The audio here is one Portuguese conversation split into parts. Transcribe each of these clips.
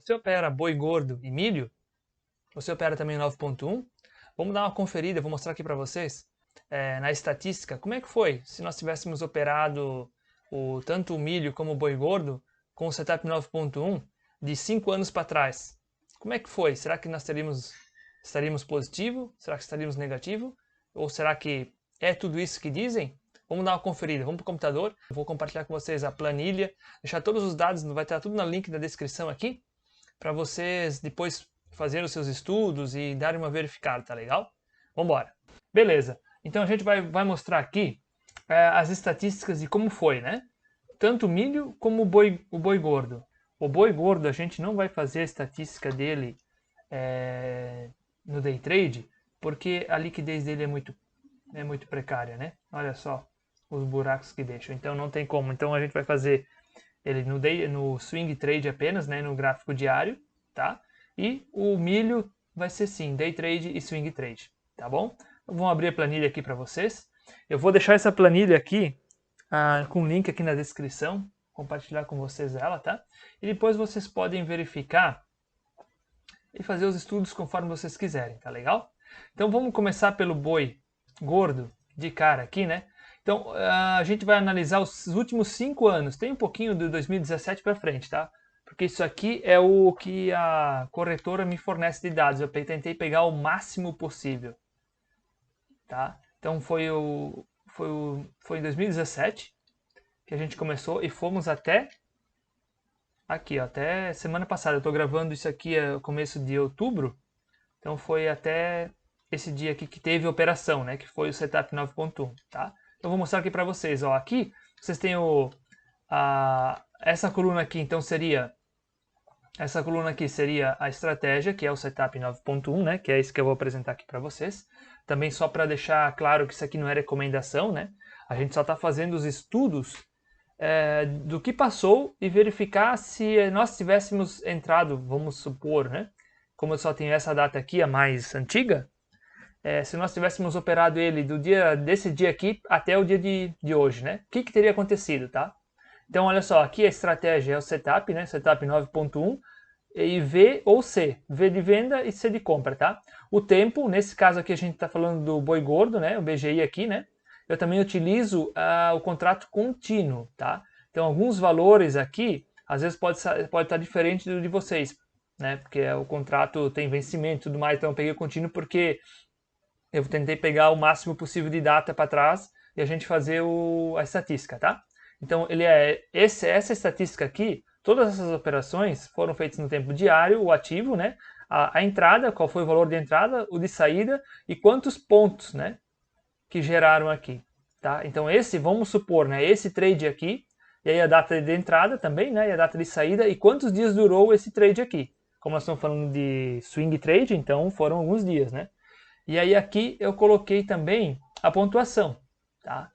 você opera boi gordo e milho, você opera também 9.1, vamos dar uma conferida, vou mostrar aqui para vocês, na estatística, como é que foi se nós tivéssemos operado tanto o milho como o boi gordo com o setup 9.1 de 5 anos para trás. Como é que foi? Será que nós estaríamos positivo? Será que estaríamos negativo? Ou será que é tudo isso que dizem? Vamos dar uma conferida, vamos para o computador, eu vou compartilhar com vocês a planilha, deixar todos os dados, vai estar tudo no link da descrição aqui, para vocês depois fazerem os seus estudos e darem uma verificada, tá legal? Vamos embora. Beleza, então a gente vai mostrar aqui as estatísticas de como foi, né? Tanto o milho como o boi gordo. O boi gordo a gente não vai fazer a estatística dele no day trade, porque a liquidez dele é muito precária, né? Olha só os buracos que deixam. Então não tem como. Então a gente vai fazer ele no swing trade apenas, né? No gráfico diário, tá? E o milho vai ser sim day trade e swing trade, tá bom? Então, vamos abrir a planilha aqui para vocês. Eu vou deixar essa planilha aqui com o link aqui na descrição, compartilhar com vocês ela, tá? E depois vocês podem verificar e fazer os estudos conforme vocês quiserem, tá legal? Então vamos começar pelo boi gordo de cara aqui, né? Então a gente vai analisar os últimos 5 anos, tem um pouquinho de 2017 para frente, tá? Porque isso aqui é o que a corretora me fornece de dados, eu tentei pegar o máximo possível, tá? Então foi em 2017 que a gente começou e fomos até aqui, ó, até semana passada. Eu estou gravando isso aqui começo de outubro, então foi até esse dia aqui que teve operação, né? Que foi o setup 9.1, tá? Então vou mostrar aqui para vocês, ó. Aqui vocês têm essa coluna aqui, então essa coluna aqui seria a estratégia, que é o setup 9.1, né? Que é isso que eu vou apresentar aqui para vocês. Também só para deixar claro que isso aqui não é recomendação, né? A gente só está fazendo os estudos do que passou e verificar se nós tivéssemos entrado, vamos supor, né? Como eu só tenho essa data aqui, a mais antiga, se nós tivéssemos operado ele desse dia aqui até o dia de hoje, né? O que teria acontecido, tá? Então, olha só, aqui a estratégia é o setup, né? Setup 9.1 e V ou C, V de venda e C de compra, tá? O tempo, nesse caso aqui a gente está falando do boi gordo, né? O BGI aqui, né? Eu também utilizo o contrato contínuo, tá? Então, alguns valores aqui, às vezes pode estar diferente do de vocês, né? Porque o contrato tem vencimento e tudo mais, então eu peguei o contínuo porque eu tentei pegar o máximo possível de data para trás e a gente fazer a estatística, tá? Então, essa estatística aqui, todas essas operações foram feitas no tempo diário, o ativo, né? A entrada, qual foi o valor de entrada, o de saída e quantos pontos, né? Que geraram aqui, tá? Então vamos supor, né, esse trade aqui, e aí a data de entrada também, né, e a data de saída, e quantos dias durou esse trade aqui. Como nós estamos falando de swing trade, então foram alguns dias, né? E aí aqui eu coloquei também a pontuação, tá?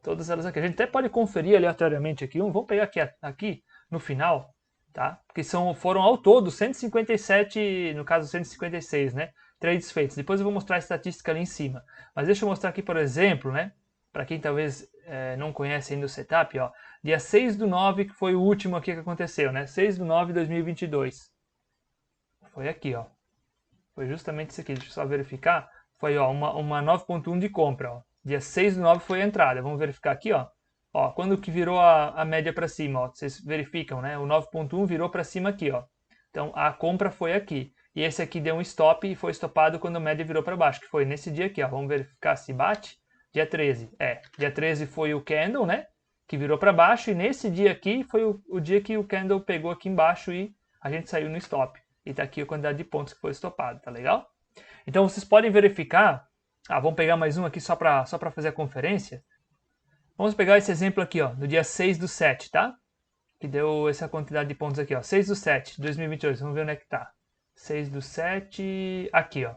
Todas elas aqui. A gente até pode conferir aleatoriamente aqui, vamos pegar aqui no final, tá? Porque foram ao todo 157, no caso 156, né? Trades feitos. Depois eu vou mostrar a estatística ali em cima. Mas deixa eu mostrar aqui, por exemplo, né? Para quem talvez não conhece ainda o setup, ó. Dia 6/9, que foi o último aqui que aconteceu, né? 6/9 de 2022. Foi aqui, ó. Foi justamente isso aqui. Deixa eu só verificar. Foi, ó, uma 9.1 de compra, ó. Dia 6/9 foi a entrada. Vamos verificar aqui, ó. Ó, quando que virou a média para cima, ó, vocês verificam, né? O 9.1 virou para cima aqui, ó. Então a compra foi aqui. E esse aqui deu um stop e foi estopado quando a média virou para baixo, que foi nesse dia aqui, ó. Vamos verificar se bate. Dia 13. Dia 13 foi o candle, né? Que virou para baixo. E nesse dia aqui foi o dia que o candle pegou aqui embaixo e a gente saiu no stop. E tá aqui a quantidade de pontos que foi estopado, tá legal? Então vocês podem verificar. Vamos pegar mais um aqui só para fazer a conferência. Vamos pegar esse exemplo aqui, ó, do dia 6/7, tá? Que deu essa quantidade de pontos aqui, ó. 6/7 de 2022. Vamos ver onde é que tá. 6/7, aqui, ó.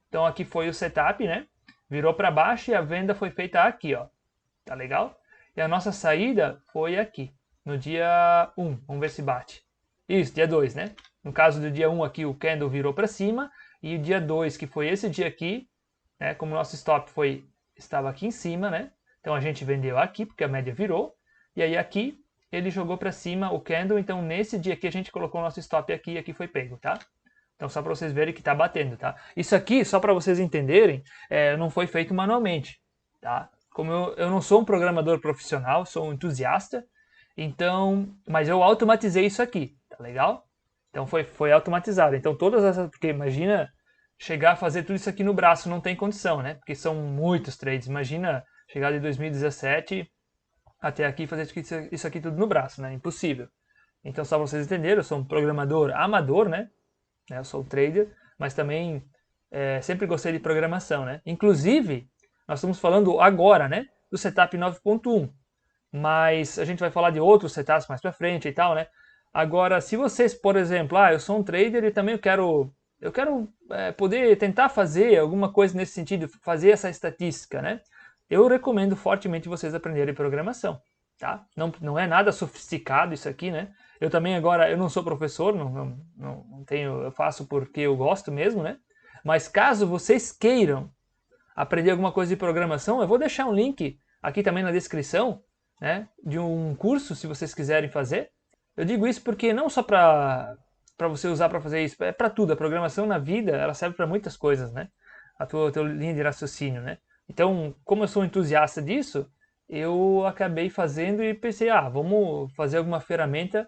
Então aqui foi o setup, né? Virou para baixo e a venda foi feita aqui, ó. Tá legal? E a nossa saída foi aqui, no dia 1. Vamos ver se bate. Isso, dia 2, né? No caso do dia 1 aqui, o candle virou para cima. E o dia 2, que foi esse dia aqui, né? Como o nosso stop estava aqui em cima, né? Então a gente vendeu aqui, porque a média virou. E aí aqui ele jogou para cima o candle, então nesse dia aqui a gente colocou o nosso stop aqui e aqui foi pego, tá? Então só para vocês verem que está batendo, tá? Isso aqui, só para vocês entenderem, não foi feito manualmente, tá? Como eu não sou um programador profissional, sou um entusiasta, então, mas eu automatizei isso aqui, tá legal? Então foi automatizado. Então todas essas, porque imagina chegar a fazer tudo isso aqui no braço, não tem condição, né? Porque são muitos trades. Imagina chegar de 2017 até aqui e fazer isso aqui tudo no braço, né? Impossível. Então só pra vocês entenderem, eu sou um programador amador, né? Eu sou um trader, mas também sempre gostei de programação, né? Inclusive, nós estamos falando agora, né? Do setup 9.1. Mas a gente vai falar de outros setups mais pra frente e tal, né? Agora, se vocês, por exemplo, eu sou um trader e também eu quero poder tentar fazer alguma coisa nesse sentido, fazer essa estatística, né? Eu recomendo fortemente vocês aprenderem programação, tá? Não é nada sofisticado isso aqui, né? Eu também agora, eu não sou professor, não tenho, eu faço porque eu gosto mesmo, né? Mas caso vocês queiram aprender alguma coisa de programação, eu vou deixar um link aqui também na descrição, né? De um curso, se vocês quiserem fazer. Eu digo isso porque não só para você usar para fazer isso, é para tudo. A programação na vida, ela serve para muitas coisas, né? A tua linha de raciocínio, né? Então, como eu sou um entusiasta disso, eu acabei fazendo e pensei, vamos fazer alguma ferramenta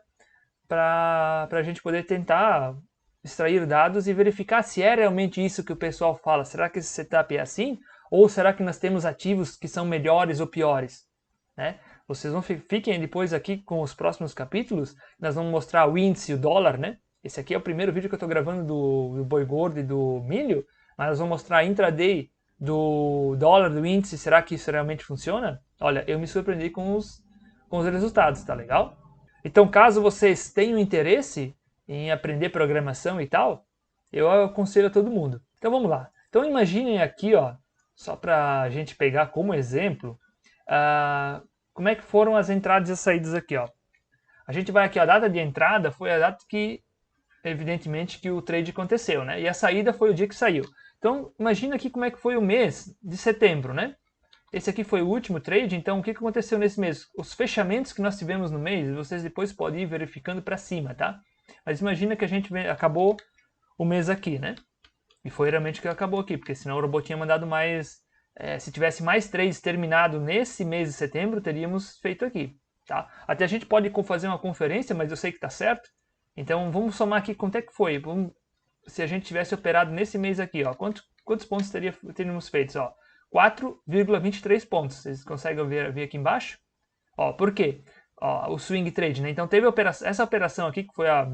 para a gente poder tentar extrair dados e verificar se é realmente isso que o pessoal fala. Será que esse setup é assim? Ou será que nós temos ativos que são melhores ou piores? Né? Vocês vão fiquem depois aqui com os próximos capítulos. Nós vamos mostrar o índice, o dólar, né? Esse aqui é o primeiro vídeo que eu estou gravando do boi gordo e do milho, mas nós vamos mostrar intraday do dólar, do índice. Será que isso realmente funciona? Olha, eu me surpreendi com os resultados, tá legal? Então, caso vocês tenham interesse em aprender programação e tal, eu aconselho a todo mundo. Então vamos lá. Então imaginem aqui, ó, só para a gente pegar como exemplo, como é que foram as entradas e as saídas aqui, ó. A gente vai aqui, a data de entrada foi a data que, evidentemente, que o trade aconteceu, né? E a saída foi o dia que saiu. Então imagina aqui como é que foi o mês de setembro, né? Esse aqui foi o último trade, então o que aconteceu nesse mês? Os fechamentos que nós tivemos no mês, vocês depois podem ir verificando para cima, tá? Mas imagina que a gente acabou o mês aqui, né? E foi realmente que acabou aqui, porque senão o robô tinha mandado mais... se tivesse mais trades terminado nesse mês de setembro, teríamos feito aqui, tá? Até a gente pode fazer uma conferência, mas eu sei que está certo. Então vamos somar aqui quanto é que foi. Se a gente tivesse operado nesse mês aqui, ó, quantos pontos teríamos feito, ó? 4,23 pontos. Vocês conseguem ver aqui embaixo? Ó, por quê? Ó, o swing trade, né? Então teve essa operação aqui, que foi a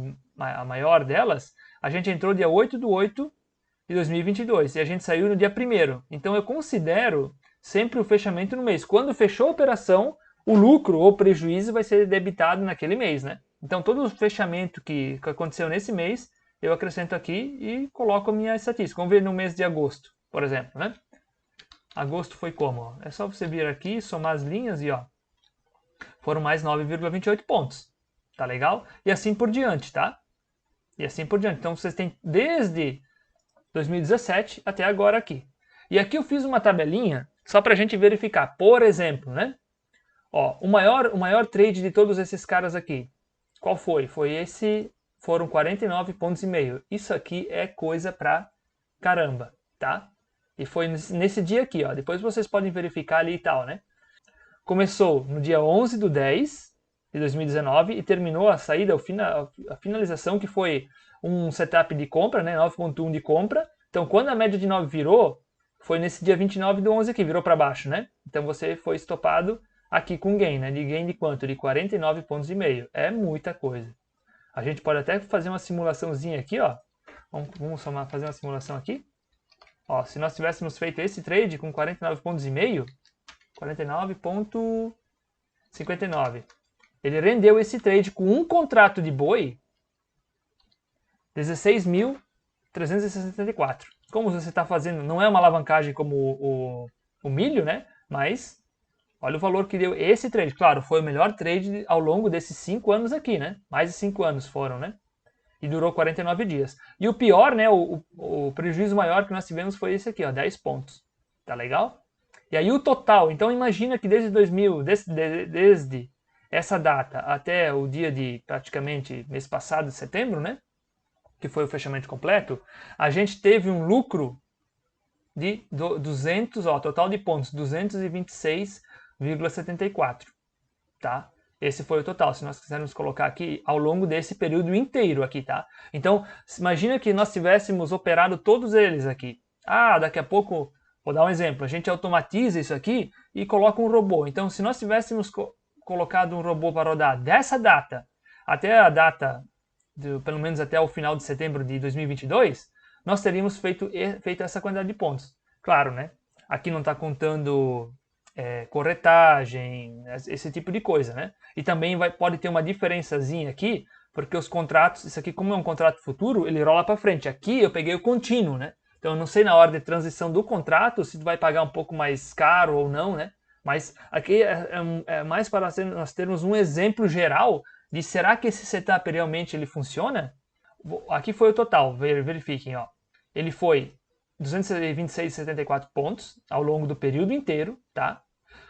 maior delas, a gente entrou dia 8/8 de 2022 e a gente saiu no dia 1º. Então eu considero sempre o fechamento no mês. Quando fechou a operação, o lucro ou prejuízo vai ser debitado naquele mês, né? Então todo o fechamento que aconteceu nesse mês, eu acrescento aqui e coloco a minha estatística. Vamos ver no mês de agosto, por exemplo, né? Agosto foi como? É só você vir aqui, somar as linhas e ó, foram mais 9,28 pontos. Tá legal? E assim por diante, tá? E assim por diante. Então vocês têm desde 2017 até agora aqui. E aqui eu fiz uma tabelinha só para a gente verificar. Por exemplo, né? Ó, o maior trade de todos esses caras aqui. Qual foi? Foi esse. Foram 49,5 pontos. Isso aqui é coisa pra caramba, tá? E foi nesse dia aqui, ó. Depois vocês podem verificar ali e tal, né? Começou no dia 11/10 de 2019 e terminou a saída, a finalização, que foi um setup de compra, né? 9.1 de compra. Então, quando a média de 9 virou, foi nesse dia 29/11 aqui, virou para baixo, né? Então, você foi estopado aqui com gain, né? De gain de quanto? De 49,5 pontos. É muita coisa. A gente pode até fazer uma simulaçãozinha aqui, ó. Vamos fazer uma simulação aqui. Ó, se nós tivéssemos feito esse trade com 49,5 pontos, 49,59. Ele rendeu esse trade com um contrato de boi 16.364. Como você está fazendo, não é uma alavancagem como o milho, né? Mas olha o valor que deu esse trade. Claro, foi o melhor trade ao longo desses 5 anos aqui, né? Mais de 5 anos foram, né? E durou 49 dias. E o pior, né? O prejuízo maior que nós tivemos foi esse aqui, ó, 10 pontos. Tá legal? E aí o total, então imagina que desde essa data até o dia de praticamente mês passado, de setembro, né? Que foi o fechamento completo, a gente teve um lucro de 200, ó, total de pontos, 226,74, tá? Esse foi o total, se nós quisermos colocar aqui ao longo desse período inteiro aqui, tá? Então, imagina que nós tivéssemos operado todos eles aqui. Ah, daqui a pouco, vou dar um exemplo, a gente automatiza isso aqui e coloca um robô. Então, se nós tivéssemos colocado um robô para rodar dessa data até a data, pelo menos até o final de setembro de 2022, nós teríamos feito essa quantidade de pontos. Claro, né? Aqui não está contando corretagem, esse tipo de coisa, né? E também pode ter uma diferençazinha aqui, porque os contratos, isso aqui como é um contrato futuro, ele rola para frente. Aqui eu peguei o contínuo, né? Então eu não sei na hora de transição do contrato se tu vai pagar um pouco mais caro ou não, né? Mas aqui é mais para nós termos um exemplo geral de será que esse setup realmente ele funciona? Aqui foi o total, verifiquem, ó. Ele foi 226,74 pontos ao longo do período inteiro, tá?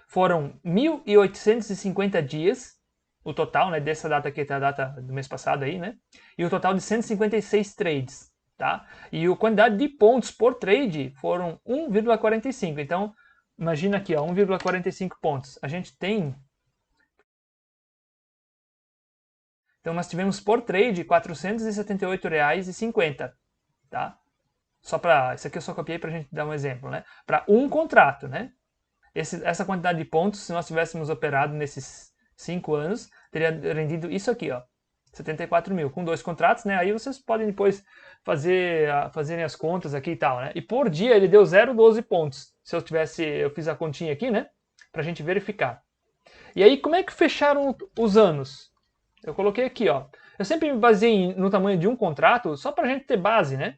Foram 1.850 dias, o total, né, dessa data aqui até a data do mês passado aí, né? E o total de 156 trades, tá? E a quantidade de pontos por trade foram 1,45. Então, imagina aqui, ó, 1,45 pontos. A gente tem... Então, nós tivemos por trade R$ 478,50, tá? Só para... Isso aqui eu só copiei para a gente dar um exemplo, né? Para um contrato, né? Essa quantidade de pontos, se nós tivéssemos operado nesses 5 anos, teria rendido isso aqui, ó, 74 mil, com 2 contratos, né? Aí vocês podem depois fazerem as contas aqui e tal, né? E por dia ele deu 0,12 pontos. Se eu fiz a continha aqui, né? Pra gente verificar. E aí, como é que fecharam os anos? Eu coloquei aqui, ó. Eu sempre me baseei no tamanho de um contrato, só pra gente ter base, né?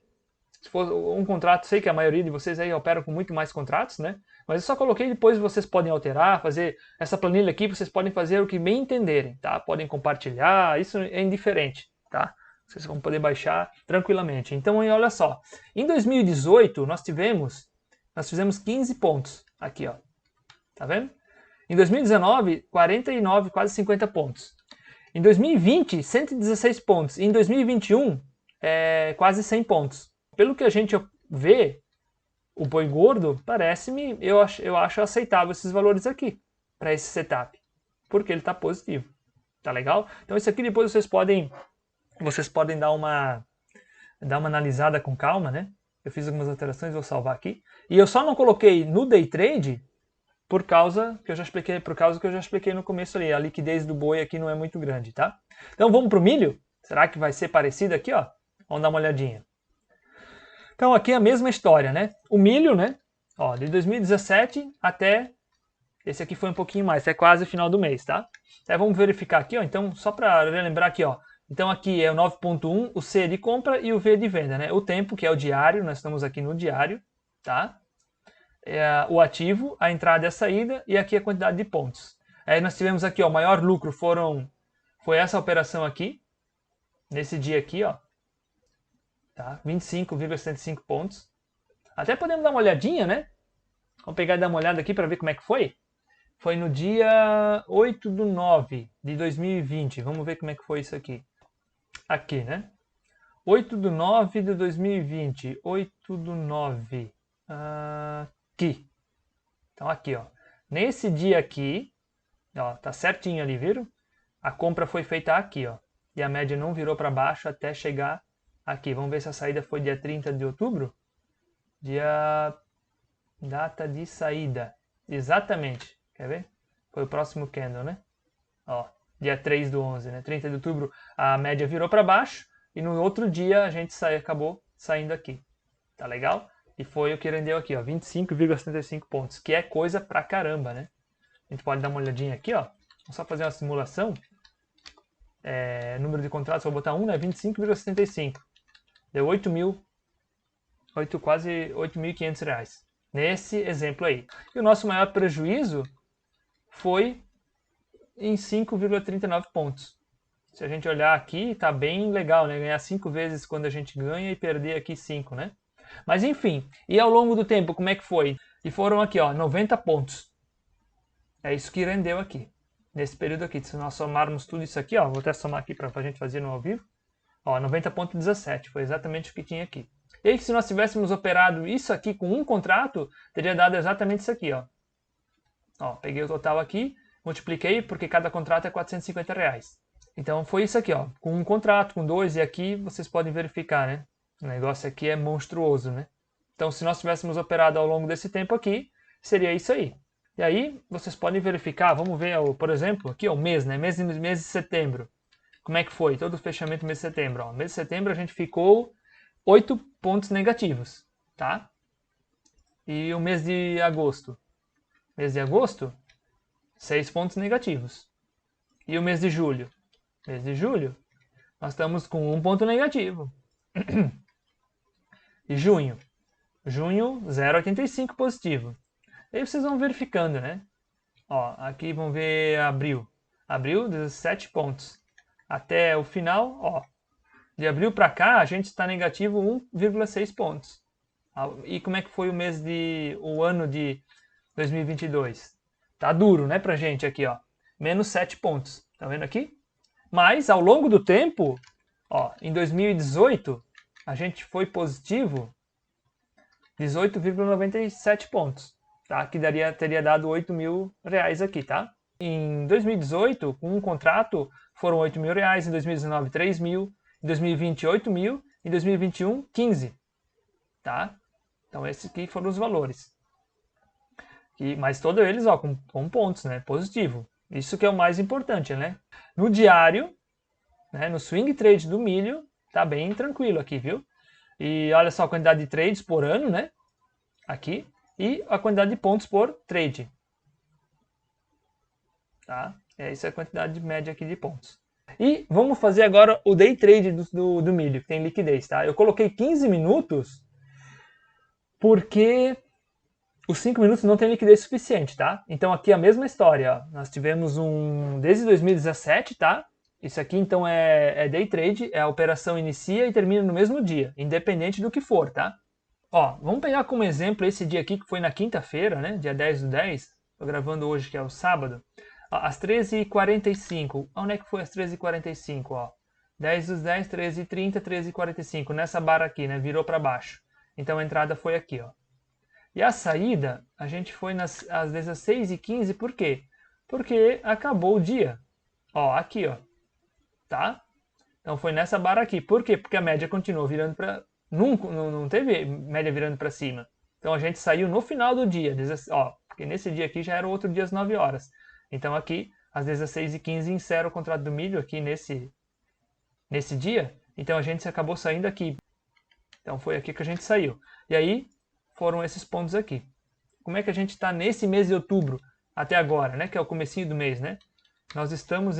Se for um contrato, sei que a maioria de vocês aí operam com muito mais contratos, né? Mas eu só coloquei, depois vocês podem alterar, fazer essa planilha aqui, vocês podem fazer o que bem entenderem, tá? Podem compartilhar, isso é indiferente, tá? Vocês vão poder baixar tranquilamente. Então, olha só, em 2018 nós fizemos 15 pontos aqui, ó. Tá vendo? Em 2019, 49, quase 50 pontos. Em 2020, 116 pontos. E em 2021, quase 100 pontos. Pelo que a gente vê, o boi gordo, parece-me, eu acho aceitável esses valores aqui, para esse setup, porque ele está positivo, tá legal? Então isso aqui depois vocês podem dar uma analisada com calma, né? Eu fiz algumas alterações, vou salvar aqui. E eu só não coloquei no day trade por causa que eu já expliquei no começo ali, a liquidez do boi aqui não é muito grande, tá? Então vamos para o milho? Será que vai ser parecido aqui, ó? Vamos dar uma olhadinha. Então aqui é a mesma história, né? O milho, né? Ó, de 2017 até... Esse aqui foi um pouquinho mais, é quase o final do mês, tá? Vamos verificar aqui, ó. Então, só para relembrar aqui, ó. Então aqui é o 9.1, o C de compra e o V de venda, né? O tempo, que é o diário, nós estamos aqui no diário, tá? O ativo, a entrada e a saída, e aqui a quantidade de pontos. Aí nós tivemos aqui, ó, o maior lucro foi essa operação aqui, nesse dia aqui, ó. Tá? 25,75 pontos. Até podemos dar uma olhadinha, né? Vamos pegar e dar uma olhada aqui para ver como é que foi. Foi no dia 8/9 de 2020. Vamos ver como é que foi isso aqui. Aqui, né? 8/9 de 2020. 8/9. Aqui. Então aqui, ó. Nesse dia aqui, ó, tá certinho ali, viram? A compra foi feita aqui, ó. E a média não virou para baixo até chegar aqui. Vamos ver se a saída foi dia 30 de outubro. Data de saída. Exatamente. Quer ver? Foi o próximo candle, né? Ó, dia 3/11, né? 30 de outubro a média virou para baixo. E no outro dia a gente acabou saindo aqui. Tá legal? E foi o que rendeu aqui, ó. 25,75 pontos. Que é coisa pra caramba, né? A gente pode dar uma olhadinha aqui, ó. Vamos só fazer uma simulação. Número de contratos, vou botar 1, né? 25,75. Deu quase R$8.500 nesse exemplo aí. E o nosso maior prejuízo foi em 5,39 pontos. Se a gente olhar aqui, tá bem legal, né? Ganhar 5 vezes quando a gente ganha e perder aqui 5, né? Mas enfim, e ao longo do tempo, como é que foi? E foram aqui, ó, 90 pontos. É isso que rendeu aqui. nesse período aqui. Se nós somarmos tudo isso aqui, ó, vou até somar aqui para a gente fazer no ao vivo, ó, 90,17, foi exatamente o que tinha aqui. E aí, se nós tivéssemos operado isso aqui com um contrato, teria dado exatamente isso aqui, ó. Ó, peguei o total aqui, multipliquei, porque cada contrato é R$450. Então foi isso aqui, ó, com um contrato, com dois, e aqui vocês podem verificar, né? O negócio aqui é monstruoso, né? Então, se nós tivéssemos operado ao longo desse tempo aqui, seria isso aí. E aí, vocês podem verificar, vamos ver, por exemplo, aqui, ó, o mês, né? Mês de setembro. Como é que foi? Todo o fechamento do mês de setembro. Ó. Mês de setembro a gente ficou 8 pontos negativos, tá? E o mês de agosto? Mês de agosto, 6 pontos negativos. E o mês de julho? Mês de julho, nós estamos com 1 ponto negativo. E junho? Junho, 0,85 positivo. E aí vocês vão verificando, né? Ó, aqui vão ver abril. Abril, 17 pontos. Até o final, ó, de abril para cá, a gente está negativo 1,6 pontos. E como é que foi o ano de 2022? Tá duro, né, pra gente aqui, ó. Menos 7 pontos. Tá vendo aqui? Mas, ao longo do tempo, ó, em 2018, a gente foi positivo 18,97 pontos, tá? Que teria dado R$8.000 aqui, tá? Em 2018, com um contrato, foram R$8.000, em 2019, 3.000, em 2020, 8.000, em 2021, 15, tá? Então, esses aqui foram os valores. Mas todos eles, ó, com pontos, né? Positivo. Isso que é o mais importante, né? No diário, né, no swing trade do milho, tá bem tranquilo aqui, viu? E olha só a quantidade de trades por ano, né? Aqui. E a quantidade de pontos por trade. Tá? Essa é a quantidade média aqui de pontos. E vamos fazer agora o day trade do milho, que tem liquidez, tá? Eu coloquei 15 minutos porque os 5 minutos não tem liquidez suficiente, tá? Então aqui é a mesma história, ó. Nós tivemos desde 2017, tá? Isso aqui então é day trade, a operação inicia e termina no mesmo dia, independente do que for, tá? Ó, vamos pegar como exemplo esse dia aqui que foi na quinta-feira, né? Dia 10/10. Tô gravando hoje que é o sábado. Ó, às 13h45. Onde é que foi às 13h45, ó? 10/10, 13h30, 13h45. Nessa barra aqui, né? Virou para baixo. Então a entrada foi aqui, ó. E a saída, a gente foi às vezes às 6h15, por quê? Porque acabou o dia. Ó, aqui, ó. Tá? Então foi nessa barra aqui. Por quê? Porque a média continuou virando para... Não teve média virando para cima. Então a gente saiu no final do dia. Ó, porque nesse dia aqui já era outro dia às 9 horas. Então aqui, às 16h15, encerra o contrato do milho aqui nesse dia. Então a gente acabou saindo aqui. Então foi aqui que a gente saiu. E aí foram esses pontos aqui. Como é que a gente está nesse mês de outubro até agora, né? Que é o comecinho do mês, né? Nós estamos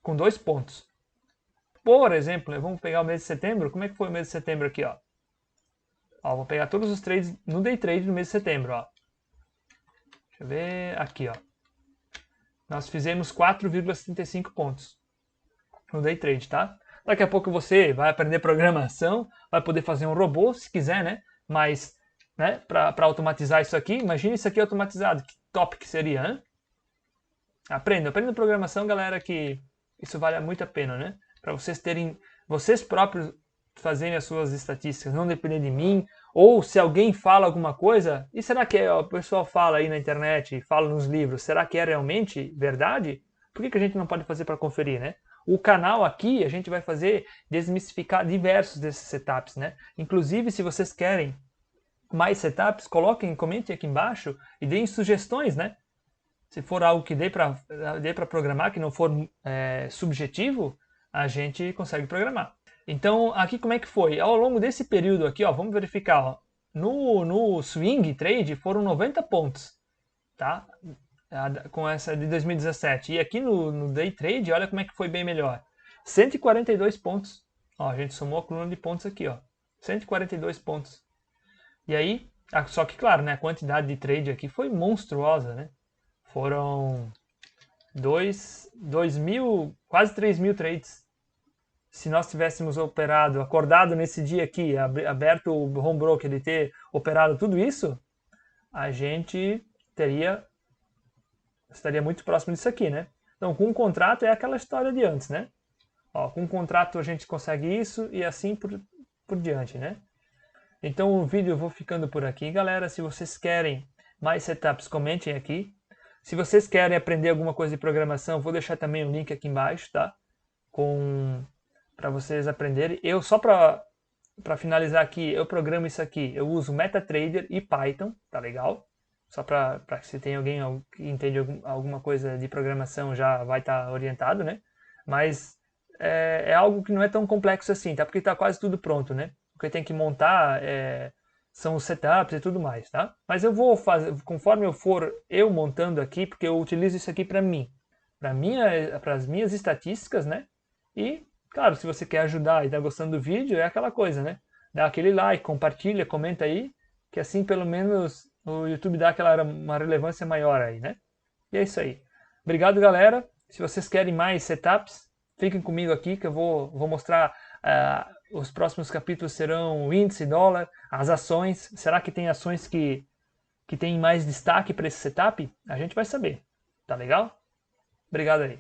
com 2 pontos. Por exemplo, né, vamos pegar o mês de setembro. Como é que foi o mês de setembro aqui, ó? Ó, vou pegar todos os trades no day trade no mês de setembro, ó. Deixa eu ver aqui, ó. Nós fizemos 4,75 pontos no day trade, tá? Daqui a pouco você vai aprender programação, vai poder fazer um robô, se quiser, né? Mas, né, para automatizar isso aqui, imagine isso aqui automatizado, que top que seria, né? Aprenda programação, galera, que isso vale muito a pena, né? Para vocês próprios fazerem as suas estatísticas, não depender de mim, ou se alguém fala alguma coisa, e será que o pessoal fala aí na internet, fala nos livros, será que é realmente verdade? Por que a gente não pode fazer para conferir, né? O canal aqui, a gente vai desmistificar diversos desses setups, né? Inclusive, se vocês querem mais setups, comentem aqui embaixo e deem sugestões, né? Se for algo que dê para programar, que não for subjetivo, a gente consegue programar. Então, aqui como é que foi? Ao longo desse período aqui, ó, vamos verificar, ó, no swing trade foram 90 pontos, tá? Com essa de 2017. E aqui no day trade, olha como é que foi bem melhor. 142 pontos. Ó, a gente somou a coluna de pontos aqui, ó. 142 pontos. E aí, só que claro, né, a quantidade de trade aqui foi monstruosa, né? Foram 2.000, quase 3.000 trades. Se nós tivéssemos acordado nesse dia aqui, aberto o home broker e ter operado tudo isso, a gente estaria muito próximo disso aqui, né? Então, com um contrato é aquela história de antes, né? Ó, com um contrato a gente consegue isso e assim por diante, né? Então o vídeo eu vou ficando por aqui, galera. Se vocês querem mais setups, comentem aqui. Se vocês querem aprender alguma coisa de programação, vou deixar também o link aqui embaixo, tá? Para vocês aprenderem. Eu só para finalizar aqui, eu programo isso aqui. Eu uso MetaTrader e Python, tá legal? Só para que se tem alguém que entende alguma coisa de programação já vai estar orientado, né? Mas é algo que não é tão complexo assim, tá? Porque está quase tudo pronto, né? O que tem que montar são os setups e tudo mais, tá? Mas eu vou fazer, conforme eu for montando aqui, porque eu utilizo isso aqui para mim, para as minhas estatísticas, né? E, claro, se você quer ajudar e está gostando do vídeo, é aquela coisa, né? Dá aquele like, compartilha, comenta aí, que assim pelo menos o YouTube dá uma relevância maior aí, né? E é isso aí. Obrigado, galera. Se vocês querem mais setups, fiquem comigo aqui que eu vou mostrar. Os próximos capítulos serão o índice, dólar, as ações. Será que tem ações que têm mais destaque para esse setup? A gente vai saber. Tá legal? Obrigado aí.